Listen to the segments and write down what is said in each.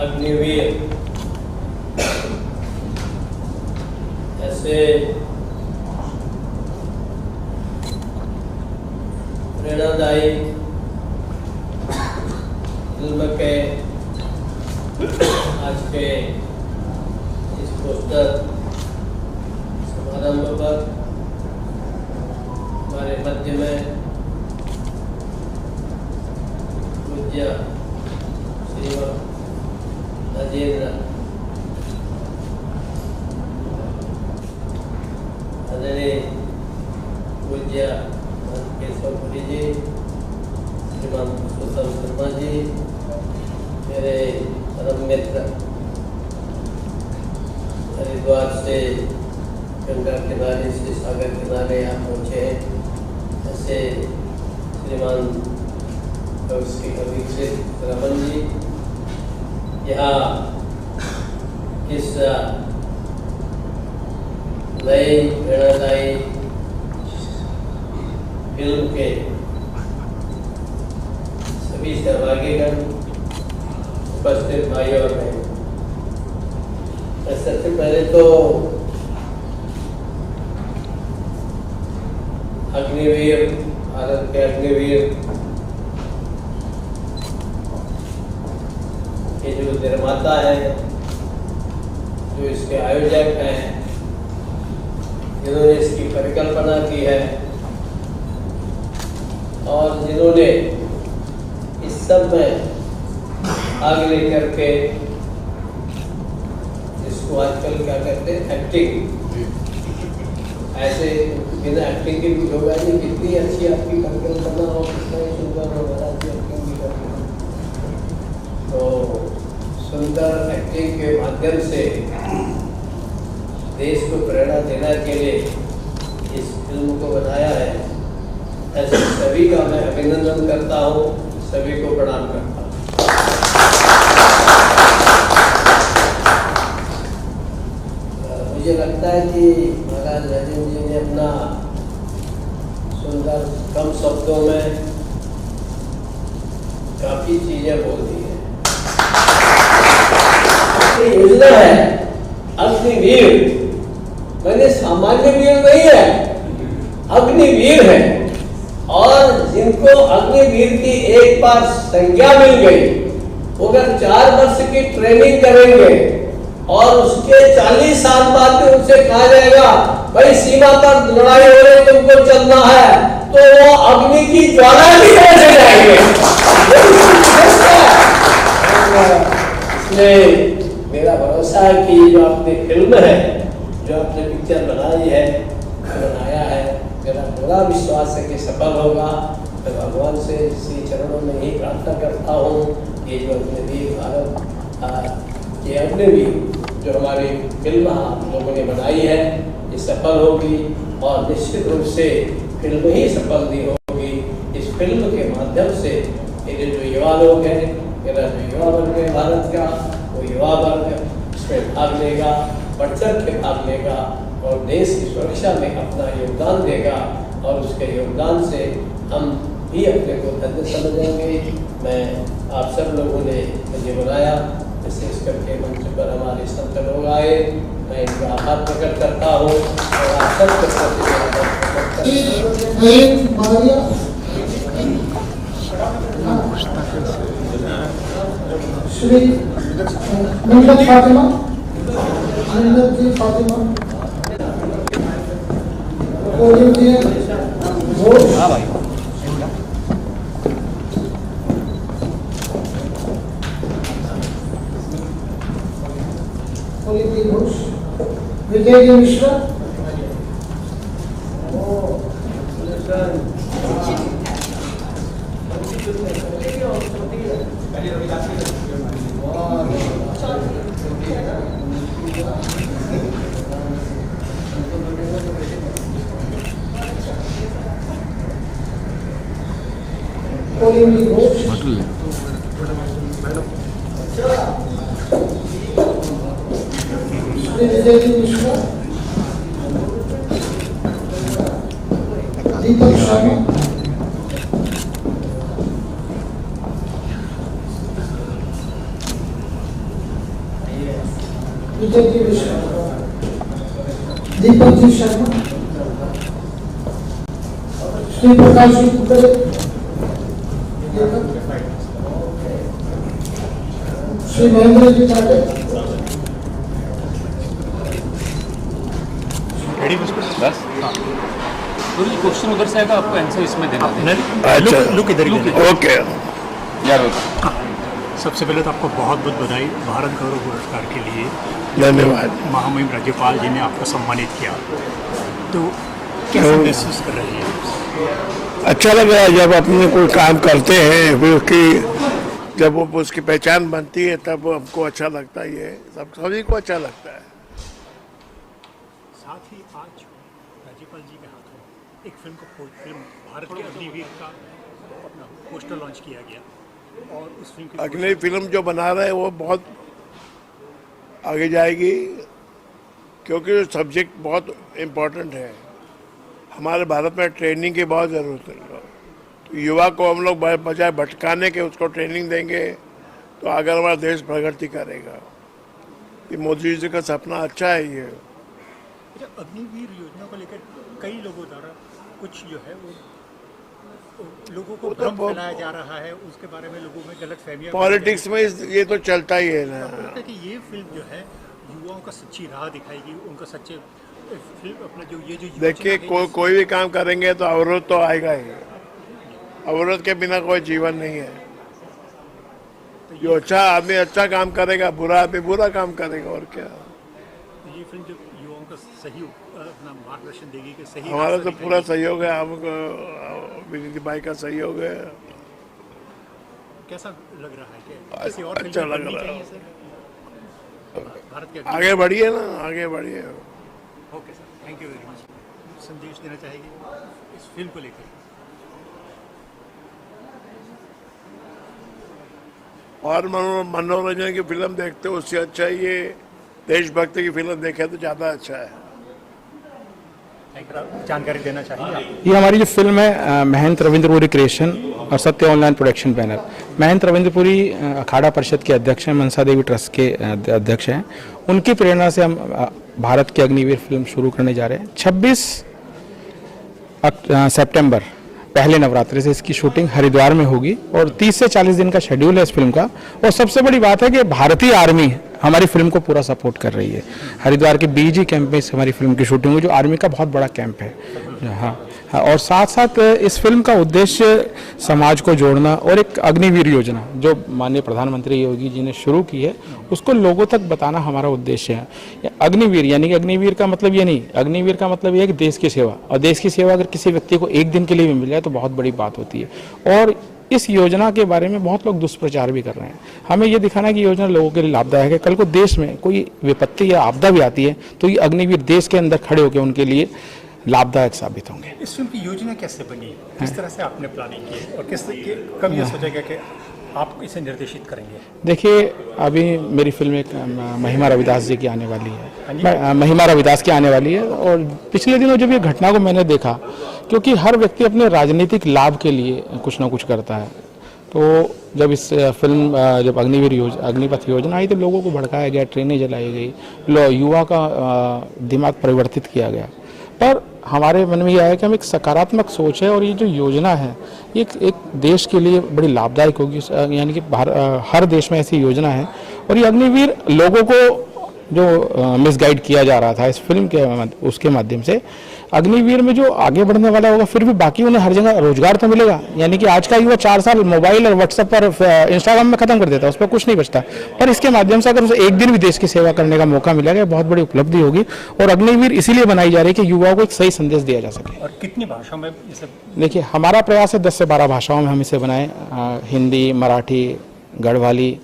अग्निवीर ऐसे प्रेरणादायी फिल्म के आज के इस पोस्टर समारंभ पर हमारे मध्य में पूज्य श्रीमान राजेंद्र आदरणीय पूज्य केशवपुरी जी, श्रीमान पुरुषोत्तम शर्मा जी, मेरे परम मित्र हरिद्वार से गंगा किनारे से सागर किनारे यहाँ पहुँचे हैं, ऐसे श्रीमान अभिषेक रमन जी यहाँ इस नए प्रेरणादायी फिल्म के सभी सहभागीगण, उपस्थित भाई और बहन, सबसे पहले तो अग्निवीर, भारत के अग्निवीर के जो निर्माता है, जो इसके आयोजक हैं, जिन्होंने इसकी परिकल्पना की है और जिन्होंने इस सब में भाग लेकर के इसको आजकल क्या कहते हैं एक्टिंग, ऐसे बिना एक्टिंग के भी होगा नहीं, कितनी अच्छी आपकी परिकल्पना हो, कितना ही सुंदर हो, अच्छी एक्टिंग भी करते हैं। तो सुंदर एक्टिंग के माध्यम से देश को प्रेरणा देने के लिए इस फिल्म को बनाया है। ऐसे सभी का मैं अभिनंदन करता हूँ, सभी को प्रणाम करता हूँ। मुझे लगता है कि महाराज राजेंद्र जी ने अपना सुंदर कम शब्दों में काफी चीजें बोल दी है। योजना है अग्निवीर, मैंने सामान्य वीर नहीं है, अग्निवीर है। और जिनको अग्निवीर की एक बार संज्ञा मिल गई, वो अगर 4 वर्ष की ट्रेनिंग करेंगे और उसके 40 साल बाद में उनसे कहा जाएगा भाई सीमा पर लड़ाई हो रही, तुमको चलना है, तो वो अग्नि की ज्वाला भी कैसे जाएंगे। इसलिए मेरा भरोसा है कि जो आपने फिल्म है, जो आपने पिक्चर बनाई है, बनाया है, मेरा पूरा विश्वास है कि सफल होगा। मैं भगवान से श्री चरणों में ही प्रार्थना करता हूँ ये जो अग्निवीर भारत, ये अग्निवीर जो हमारी फिल्म आप लोगों ने बनाई है, ये सफल होगी और निश्चित रूप से फिल्म ही सफल नहीं होगी। इस फिल्म के माध्यम से मेरे जो युवा लोग हैं, मेरा जो युवा वर्ग है भारत का, वो युवा वर्ग इसमें भाग लेगा, बढ़ चढ़ के भाग लेगा और देश की सुरक्षा में अपना योगदान देगा और उसके योगदान से हम भी अपने को धन्य समझेंगे। मैं आप सब लोगों ने मुझे बुलाया, विशेष करके मंच पर हमारे संत लोग आए, मैं इनका आभार प्रकट करता हूँ और आप सब के प्रति श्री मिन्नत फातिमा, मिन्नत जी फातिमा घोष, विजय जी मिश्रा, घोष, विजय जी मिश्रा, दीपक शर्मा, विजय जी मिश्रा, दीपक जी शर्मा, श्री प्रकाश जी कुकड़े, श्री महेंद्र जी चाटे, रेडी बस हाँ तो ये क्वेश्चन उधर से आएगा, आपको आंसर इसमें देना है। अच्छा लुक इधर ओके यार सबसे पहले तो आपको बहुत बहुत बधाई भारत गौरव पुरस्कार के लिए। धन्यवाद। महामहिम राज्यपाल जी ने आपको सम्मानित किया, तो कैसे महसूस कर रही है? अच्छा लग रहा है जब अपने कोई काम करते हैं फिर उसकी जब वो उसकी पहचान बनती है तब हमको अच्छा लगता ही है, सब सभी को अच्छा लगता है। साथ ही आज राज्यपाल जी के हाथों एक फिल्म भारत के अग्निवीर का अपना पोस्टर लॉन्च किया गया और उस फिल्म की अगली फिल्म जो बना रहे हैं वो बहुत आगे जाएगी क्योंकि सब्जेक्ट बहुत इम्पोर्टेंट है। हमारे भारत में ट्रेनिंग की बहुत ज़रूरत है। तो युवा को हम लोग बजाय भटकाने के उसको ट्रेनिंग देंगे तो अगर हमारा देश प्रगति करेगा। ये मोदी जी का सपना अच्छा है। ये अग्निवीर योजना को लेकर कई लोगों द्वारा कुछ जो है वो लोगों को भ्रम फैलाया जा रहा है, उसके बारे में लोगों में गलत फहमियां। पॉलिटिक्स में ये तो चलता ही है ना। कि ये फिल्म जो है युवाओं का सच्ची राह दिखाएगी, उनका सच्चे फिल्म अपना जो ये जो देखिए कोई भी काम करेंगे तो अवरोध तो आएगा ही। अवरोध के बिना कोई जीवन नहीं है। जो अच्छा आदमी अच्छा काम करेगा, बुरा आदमी बुरा काम करेगा, और क्या। ये फिल्म जो युवाओं का सही अपना मार्गदर्शन देगी कि सही हमारा तो पूरा सहयोग है, हमको विनीति भाई का सहयोग है। कैसा लग रहा है कि किसी और अच्छा लग रहा है। भारत के आगे बढ़िए ना, आगे बढ़िए। Okay sir, thank you very much. संदेश देना चाहेंगे इस फिल्म को लेकर? और मनोरंजन की फिल्म देखते हो उससे अच्छा ये देशभक्ति की फिल्म देखे तो ज़्यादा अच्छा है। जानकारी देना चाहेंगे आप? ये हमारी जो फिल्म है महंत रविंद्रपुरी क्रिएशन और सत्य ऑनलाइन प्रोडक्शन बैनर। महंत रविंद्रपुरी अखाड़ा परिषद के अध्यक्ष हैं, मनसा देवी ट्रस्ट के अध्यक्ष हैं। उनकी प्रेरणा से हम भारत की अग्निवीर फिल्म शुरू करने जा रहे हैं। 26 सितंबर पहले नवरात्रि से इसकी शूटिंग हरिद्वार में होगी और 30 से 40 दिन का शेड्यूल है इस फिल्म का। और सबसे बड़ी बात है कि भारतीय आर्मी हमारी फिल्म को पूरा सपोर्ट कर रही है। हरिद्वार के बीजी कैंप में हमारी फिल्म की शूटिंग हुई, जो आर्मी का बहुत बड़ा कैंप है। हाँ, और साथ साथ इस फिल्म का उद्देश्य समाज को जोड़ना और एक अग्निवीर योजना जो माननीय प्रधानमंत्री योगी जी ने शुरू की है उसको लोगों तक बताना हमारा उद्देश्य है। अग्निवीर यानी कि अग्निवीर का मतलब ये नहीं, अग्निवीर का मतलब ये है कि देश की सेवा, और देश की सेवा अगर किसी व्यक्ति को एक दिन के लिए भी मिल जाए तो बहुत बड़ी बात होती है। और इस योजना के बारे में बहुत लोग दुष्प्रचार भी कर रहे हैं। हमें ये दिखाना है कि योजना लोगों के लिए लाभदायक है। कल को देश में कोई विपत्ति या आपदा भी आती है तो ये अग्निवीर देश के अंदर खड़े होकर उनके लिए लाभदायक साबित होंगे। इस फिल्म की योजना कैसे बनी, किस तरह से आपने प्लानिंग की और किस कब ये सोचा गया कि आप इसे निर्देशित करेंगे? देखिए, अभी मेरी फिल्म एक महिमा रविदास जी की आने वाली है, महिमा रविदास की आने वाली है। और पिछले दिनों जब ये घटना को मैंने देखा, क्योंकि हर व्यक्ति अपने राजनीतिक लाभ के लिए कुछ ना कुछ करता है, तो जब इस फिल्म जब अग्निपथ योजना आई तो लोगों को भड़काया गया, ट्रेनें जलाई गई, युवा का दिमाग परिवर्तित किया गया। पर हमारे मन में यह है कि हम एक सकारात्मक सोच है और ये जो योजना है ये एक देश के लिए बड़ी लाभदायक होगी। यानी कि हर देश में ऐसी योजना है। और ये अग्निवीर लोगों को जो मिसगाइड किया जा रहा था इस फिल्म के उसके माध्यम से, अग्निवीर में जो आगे बढ़ने वाला होगा फिर भी बाकी उन्हें हर जगह रोजगार तो मिलेगा। यानी कि आज का युवा 4 साल मोबाइल और व्हाट्सएप पर इंस्टाग्राम में खत्म कर देता है, उस पर कुछ नहीं बचता। पर इसके माध्यम से अगर उसे एक दिन भी देश की सेवा करने का मौका मिलेगा, बहुत बड़ी उपलब्धि होगी। और अग्निवीर इसीलिए बनाई जा रही है कि युवाओं को एक सही संदेश दिया जा सके। और कितनी भाषाओं में इसे? देखिए, हमारा प्रयास है 10 से 12 भाषाओं में हम इसे बनाएं। हिंदी, मराठी, गढ़वाली,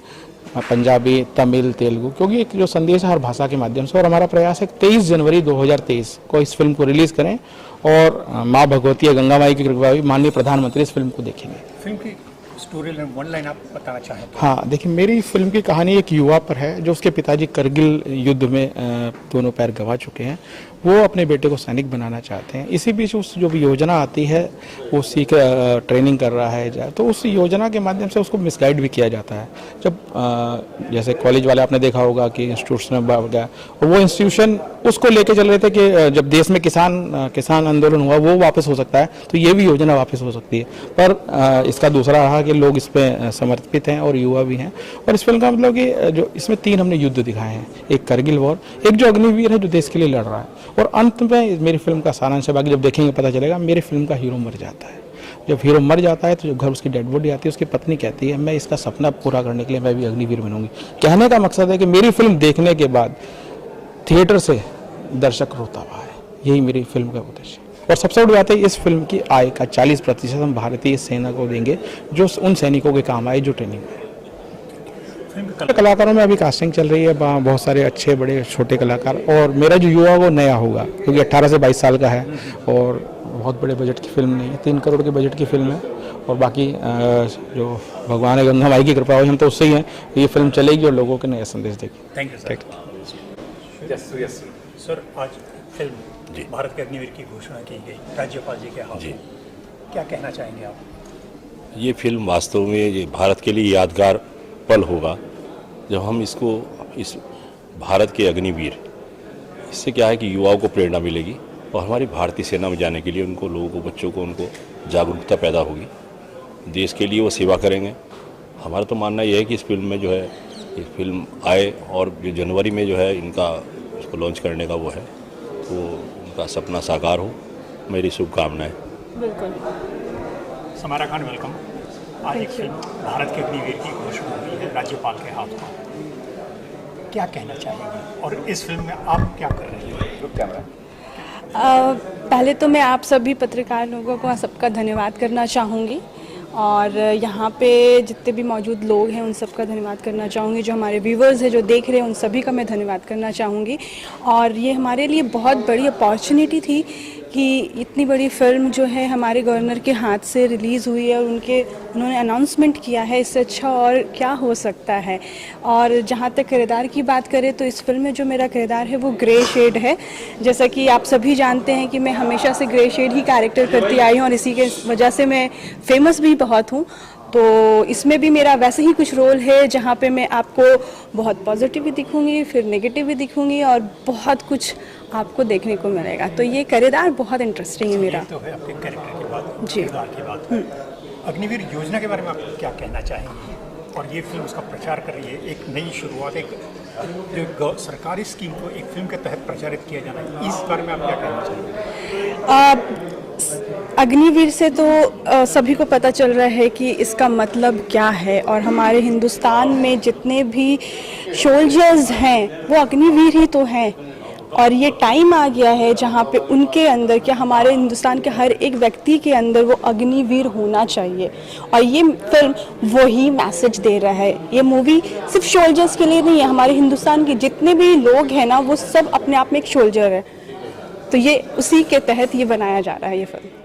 पंजाबी, तमिल, तेलुगु, क्योंकि एक जो संदेश है हर भाषा के माध्यम से। और हमारा प्रयास है 23 जनवरी 2023 को इस फिल्म को रिलीज करें और माँ भगवती या गंगा माई की कृपा भी माननीय प्रधानमंत्री इस फिल्म को देखेंगे। फिल्म की स्टोरी लाइन, वन लाइन आप बताना चाहें? हाँ, देखिए, मेरी फिल्म की कहानी एक युवा पर है जो उसके पिताजी करगिल युद्ध में दोनों पैर गंवा चुके हैं। वो अपने बेटे को सैनिक बनाना चाहते हैं। इसी बीच उस जो भी योजना आती है वो ट्रेनिंग कर रहा है, तो उस योजना के माध्यम से उसको मिसगाइड भी किया जाता है। जब जैसे कॉलेज वाले आपने देखा होगा कि इंस्टीट्यूशन में गया, वो इंस्टीट्यूशन उसको लेके चल रहे थे कि जब देश में किसान आंदोलन हुआ वो वापस हो सकता है, तो ये भी योजना वापस हो सकती है। पर इसका दूसरा रहा कि लोग इस पर समर्पित हैं और युवा भी हैं। और इस फिल्म का मतलब कि जो इसमें 3 हमने युद्ध दिखाए हैं, एक करगिल वॉर, एक जो अग्निवीर है जो देश के लिए लड़ रहा है, और अंत में मेरी फिल्म का सारांश है, बाकी जब देखेंगे पता चलेगा। मेरी फिल्म का हीरो मर जाता है। जब हीरो मर जाता है तो जब घर उसकी डेड बॉडी आती है, उसकी पत्नी कहती है मैं इसका सपना पूरा करने के लिए मैं भी अग्निवीर बनूंगी। कहने का मकसद है कि मेरी फिल्म देखने के बाद थिएटर से दर्शक रोता हुआ है, यही मेरी फिल्म का उद्देश्य। और सबसे बड़ी बात है, इस फिल्म की आय का 40% हम भारतीय सेना को देंगे, जो उन सैनिकों के काम आए जो ट्रेनिंग में। कलाकारों में अभी कास्टिंग चल रही है, बहुत सारे अच्छे बड़े छोटे कलाकार, और मेरा जो युवा वो नया होगा क्योंकि 18 से 22 साल का है, और बहुत बड़े बजट की फिल्म नहीं है, 3 करोड़ के बजट की फिल्म है। और बाकी जो भगवान गंगा माई की कृपा हो, हम तो उससे ही हैं, ये फिल्म चलेगी और लोगों के नया संदेश देगी। Thank you sir. सर, आज फिल्म भारत के अग्निवीर की घोषणा की गई राज्यपाल जी के हाथ में, क्या कहना चाहेंगे आप? ये फिल्म वास्तव में ये भारत के लिए यादगार पल होगा जब हम इस भारत के अग्निवीर, इससे क्या है कि युवाओं को प्रेरणा मिलेगी और हमारी भारतीय सेना में जाने के लिए उनको, लोगों को, बच्चों को, उनको जागरूकता पैदा होगी, देश के लिए वो सेवा करेंगे। हमारा तो मानना ये है कि इस फिल्म में जो है, ये फिल्म आए और जो जनवरी में जो है इनका उसको लॉन्च करने का वो है, तो उनका सपना साकार हो, मेरी शुभकामनाएं। बिल्कुल। समारा खान, वेलकम। आज एक फिल्म भारत के अग्निवीर की घोषणा हुई है राज्यपाल के हाथों, क्या कहना चाहेंगे और इस फिल्म में आप क्या कर रहे हैं? पहले तो मैं आप सभी पत्रकार लोगों को सबका धन्यवाद करना चाहूँगी, और यहाँ पे जितने भी मौजूद लोग हैं उन सब का धन्यवाद करना चाहूँगी। जो हमारे व्यूवर्स हैं जो देख रहे हैं उन सभी का मैं धन्यवाद करना चाहूँगी। और ये हमारे लिए बहुत बड़ी अपॉर्चुनिटी थी कि इतनी बड़ी फिल्म जो है हमारे गवर्नर के हाथ से रिलीज़ हुई है और उन्होंने अनाउंसमेंट किया है, इससे अच्छा और क्या हो सकता है। और जहाँ तक किरदार की बात करें तो इस फिल्म में जो मेरा किरदार है वो ग्रे शेड है। जैसा कि आप सभी जानते हैं कि मैं हमेशा से ग्रे शेड ही कैरेक्टर करती आई हूँ और इसी के वजह से मैं फेमस भी बहुत हूँ। तो इसमें भी मेरा वैसे ही कुछ रोल है जहाँ पे मैं आपको बहुत पॉजिटिव भी दिखूँगी, फिर नेगेटिव भी दिखूँगी, और बहुत कुछ आपको देखने को मिलेगा। तो ये किरदार बहुत इंटरेस्टिंग है मेरा। तो है आपके कैरेक्टर की बात, जी, किरदार की बात। अग्निवीर योजना के बारे में आप क्या कहना चाहेंगे? और ये फिल्म उसका प्रचार कर रही है, एक नई शुरुआत, एक जो सरकारी स्कीम को एक फिल्म के तहत प्रचारित किया जाना है, इस बारे में आप क्या कहना चाहेंगे? अग्निवीर से तो सभी को पता चल रहा है कि इसका मतलब क्या है, और हमारे हिंदुस्तान में जितने भी सोल्जर्स हैं वो अग्निवीर ही तो हैं। और ये टाइम आ गया है जहाँ पे उनके अंदर, क्या हमारे हिंदुस्तान के हर एक व्यक्ति के अंदर वो अग्निवीर होना चाहिए। और ये फिल्म वही मैसेज दे रहा है। ये मूवी सिर्फ सोल्जर्स के लिए नहीं है, हमारे हिंदुस्तान के जितने भी लोग हैं ना वो सब अपने आप में एक सोल्जर है। तो ये उसी के तहत ये बनाया जा रहा है ये फिल्म।